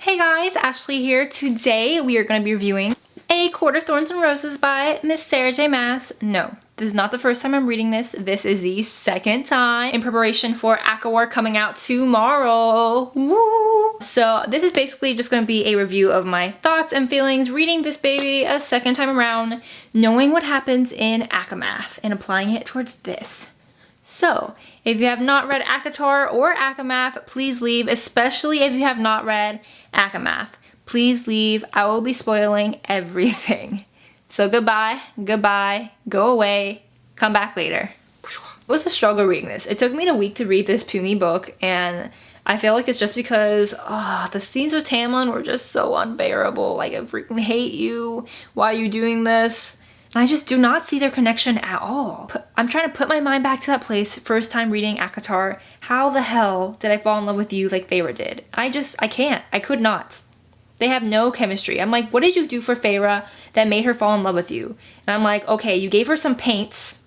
Hey guys, Ashley here. Today we are going to be reviewing A Court of Thorns and Roses by Miss Sarah J. Maas. No, this is not the first time I'm reading this. This is the second time in preparation for Acotar coming out tomorrow. Woo! So this is basically just going to be a review of my thoughts and feelings reading this baby a second time around, knowing what happens in Acomath and applying it towards this. So, if you have not read Acotar or Acomath, please leave, especially if you have not read Acomath. Please leave. I will be spoiling everything. So goodbye, goodbye, go away, come back later. It was a struggle reading this. It took me a week to read this puny book, and I feel like it's just because the scenes with Tamlin were just so unbearable. Like, I freaking hate you. Why are you doing this? And I just do not see their connection at all. I'm trying to put my mind back to that place first time reading Acotar. How the hell did I fall in love with you like Feyre did? I can't. I could not. They have no chemistry. I'm like, what did you do for Feyre that made her fall in love with you? And I'm like, okay, you gave her some paints,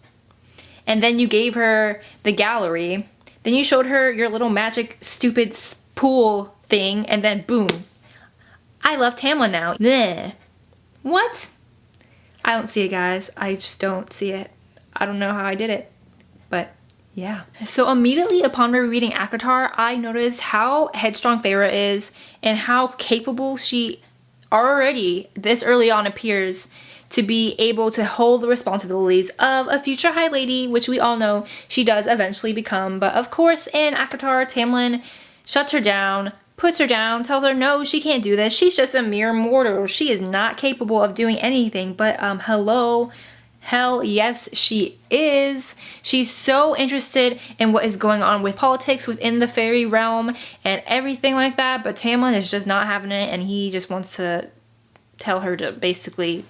and then you gave her the gallery, then you showed her your little magic stupid pool thing, and then boom. I love Tamlin now. Bleh. What? I don't see it, guys. I just don't see it. I don't know how I did it, but yeah. So immediately upon rereading Acotar, I noticed how headstrong Feyre is and how capable she already this early on appears to be able to hold the responsibilities of a future High Lady, which we all know she does eventually become. But of course, in Acotar, Tamlin shuts her down, puts her down, tells her no, she can't do this. She's just a mere mortal. She is not capable of doing anything. But hello, hell yes she is. She's so interested in what is going on with politics within the fairy realm and everything like that. But Tamlin is just not having it, and he just wants to tell her to basically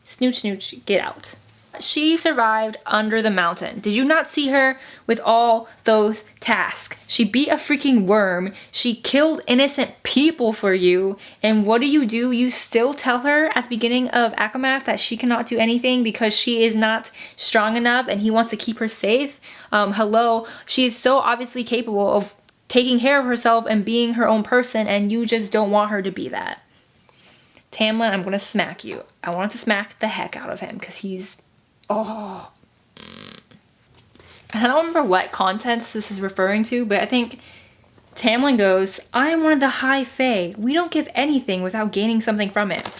snooch snooch, get out. She survived under the mountain. Did you not see her with all those tasks? She beat a freaking worm. She killed innocent people for you. And what do? You still tell her at the beginning of Acomath that she cannot do anything because she is not strong enough and he wants to keep her safe? Hello? She is so obviously capable of taking care of herself and being her own person, and you just don't want her to be that. Tamlin, I'm gonna smack you. I want to smack the heck out of him because he's... oh. I don't remember what contents this is referring to, but I think Tamlin goes, I am one of the High Fae. We don't give anything without gaining something from it.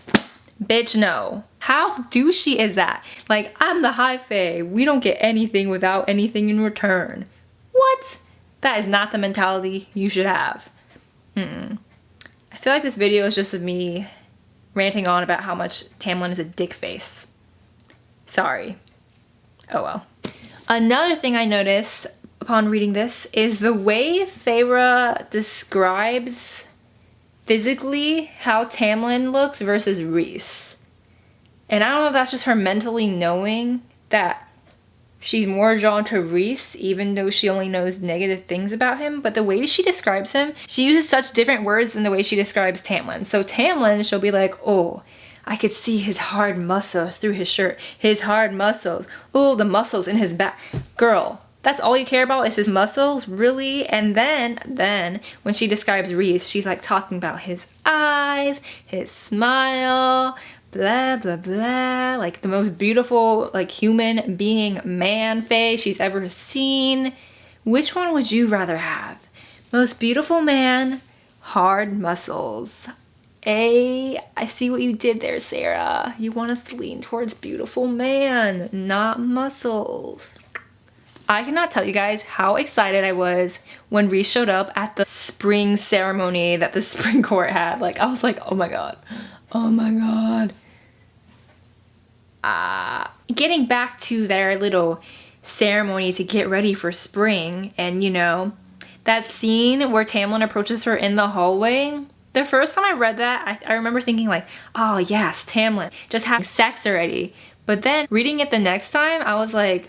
Bitch, no. How douchey is that? Like, I'm the High Fae. We don't get anything without anything in return. What? That is not the mentality you should have. I feel like this video is just of me ranting on about how much Tamlin is a dick face. Sorry. Oh well. Another thing I noticed upon reading this is the way Feyre describes physically how Tamlin looks versus Rhys. And I don't know if that's just her mentally knowing that she's more drawn to Rhys even though she only knows negative things about him, but the way she describes him, she uses such different words than the way she describes Tamlin. So Tamlin, she'll be like, oh, I could see his hard muscles through his shirt. His hard muscles. Oh, the muscles in his back. Girl, that's all you care about is his muscles? Really? And then when she describes Rhys, she's like talking about his eyes, his smile, blah, blah, blah. Like the most beautiful, like, human being man face she's ever seen. Which one would you rather have? Most beautiful man, hard muscles. I see what you did there, Sarah. You want us to lean towards beautiful man, not muscles. I cannot tell you guys how excited I was when Rhys showed up at the spring ceremony that the spring court had. Like, I was like, oh my god. Oh my god. Getting back to their little ceremony to get ready for spring, and you know, that scene where Tamlin approaches her in the hallway. The first time I read that, I remember thinking like, oh yes, Tamlin, just having sex already. But then reading it the next time, I was like,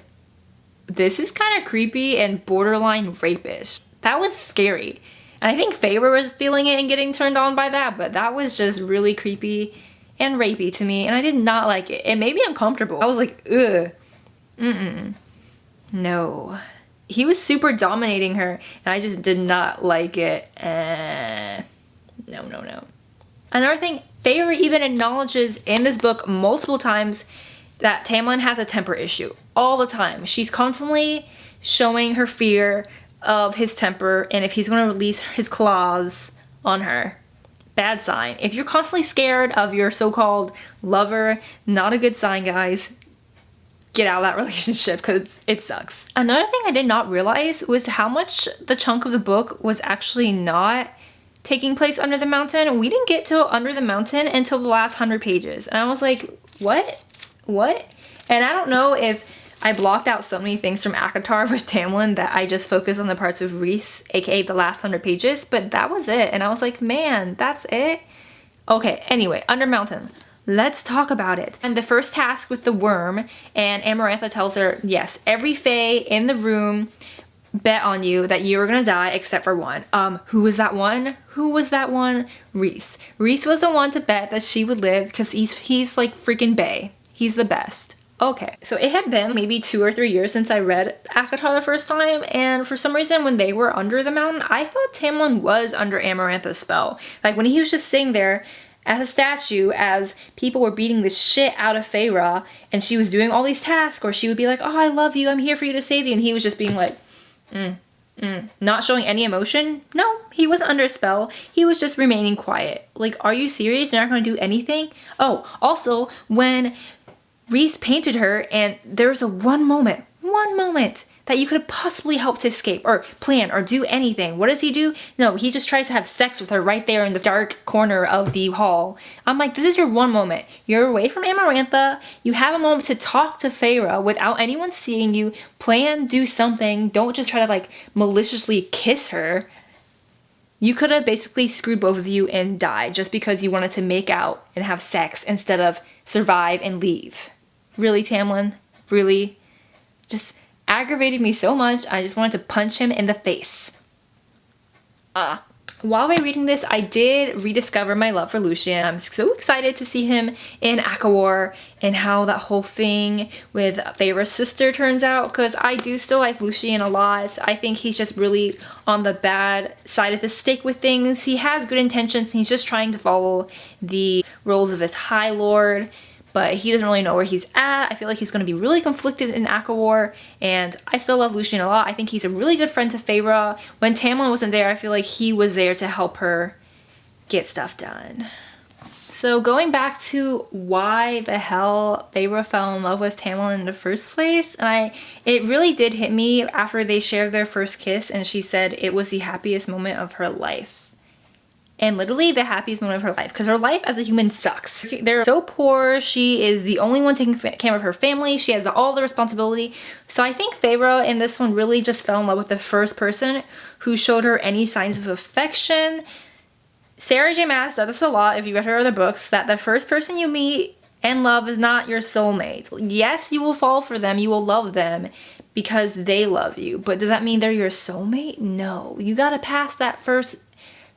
this is kind of creepy and borderline rapish. That was scary. And I think Feyre was feeling it and getting turned on by that, but that was just really creepy and rapey to me, and I did not like it. It made me uncomfortable. I was like, ugh. No. He was super dominating her, and I just did not like it. No, no, no. Another thing, Feyre even acknowledges in this book multiple times that Tamlin has a temper issue all the time. She's constantly showing her fear of his temper and if he's going to release his claws on her. Bad sign. If you're constantly scared of your so-called lover, not a good sign, guys. Get out of that relationship because it sucks. Another thing I did not realize was how much the chunk of the book was actually not taking place under the mountain. We didn't get to under the mountain until the last 100 pages. And I was like, what? What? And I don't know if I blocked out so many things from Acotar with Tamlin that I just focused on the parts of Rhys, aka the last 100 pages, but that was it. And I was like, man, that's it? Okay, anyway, Under Mountain. Let's talk about it. And the first task with the worm, and Amarantha tells her, yes, every Fae in the room bet on you that you were gonna die except for one. Who was that one? Who was that one? Rhys. Rhys was the one to bet that she would live because he's like freaking bae. He's the best. Okay, so it had been maybe 2 or 3 years since I read Acotar the first time, and for some reason when they were under the mountain, I thought Tamlin was under Amarantha's spell. Like when he was just sitting there as a statue as people were beating the shit out of Feyre and she was doing all these tasks, or she would be like, oh, I love you, I'm here for you to save you, and he was just being like, not showing any emotion. No, he wasn't under a spell. He was just remaining quiet. Like, are you serious? You're not gonna do anything? Oh, also, when Rhys painted her and there was one moment that you could have possibly helped to escape or plan or do anything. What does he do? No, he just tries to have sex with her right there in the dark corner of the hall. I'm like, this is your one moment. You're away from Amarantha. You have a moment to talk to Feyre without anyone seeing you. Plan, do something. Don't just try to like maliciously kiss her. You could have basically screwed both of you and died just because you wanted to make out and have sex instead of survive and leave. Really, Tamlin? Really? Just aggravated me so much, I just wanted to punch him in the face. While we're reading this, I did rediscover my love for Lucien. I'm so excited to see him in Acotar and how that whole thing with Feyre's sister turns out, because I do still like Lucien a lot. I think he's just really on the bad side of the stick with things. He has good intentions and he's just trying to follow the rules of his High Lord, but he doesn't really know where he's at. I feel like he's going to be really conflicted in Acotar, and I still love Lucien a lot. I think he's a really good friend to Feyre. When Tamlin wasn't there, I feel like he was there to help her get stuff done. So going back to why the hell Feyre fell in love with Tamlin in the first place, and it really did hit me after they shared their first kiss and she said it was the happiest moment of her life. And literally the happiest moment of her life, because her life as a human sucks. They're so poor. She is the only one taking care of her family. She has all the responsibility. So I think Feyre in this one really just fell in love with the first person who showed her any signs of affection. Sarah J. Maas does this a lot if you read her other books, that the first person you meet and love is not your soulmate. Yes, you will fall for them, you will love them because they love you, but does that mean they're your soulmate? No, you gotta pass that first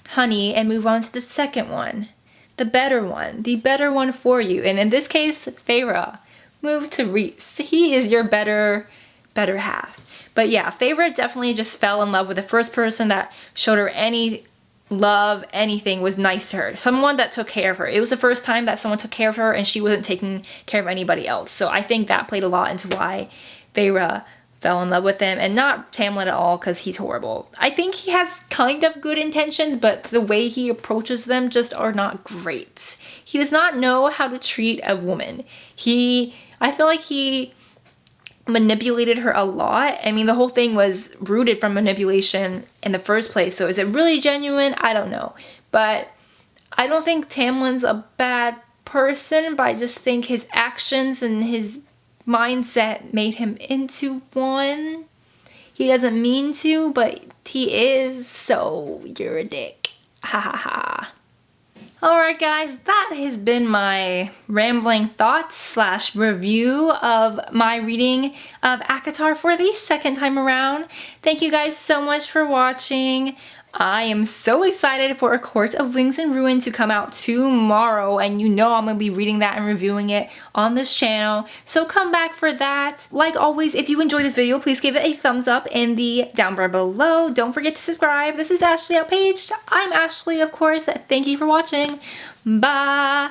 honey and move on to the second one, the better one for you. And in this case, Feyre, move to Rhys. He is your better half. But yeah, Feyre definitely just fell in love with the first person that showed her any love, anything, was nice to her. Someone that took care of her. It was the first time that someone took care of her and she wasn't taking care of anybody else. So I think that played a lot into why Feyre fell in love with him, and not Tamlin at all because he's horrible. I think he has kind of good intentions, but the way he approaches them just are not great. He does not know how to treat a woman. I feel like he manipulated her a lot. I mean, the whole thing was rooted from manipulation in the first place, so is it really genuine? I don't know. But I don't think Tamlin's a bad person, but I just think his actions and his mindset made him into one. He doesn't mean to, but he is, so you're a dick. Ha ha ha. Alright guys, that has been my rambling thoughts slash review of my reading of Acotar for the second time around. Thank you guys so much for watching. I am so excited for A Court of Wings and Ruin to come out tomorrow, and you know I'm going to be reading that and reviewing it on this channel, so come back for that. Like always, if you enjoyed this video, please give it a thumbs up in the down bar below. Don't forget to subscribe. This is Ashley Outpaged. I'm Ashley, of course. Thank you for watching. Bye!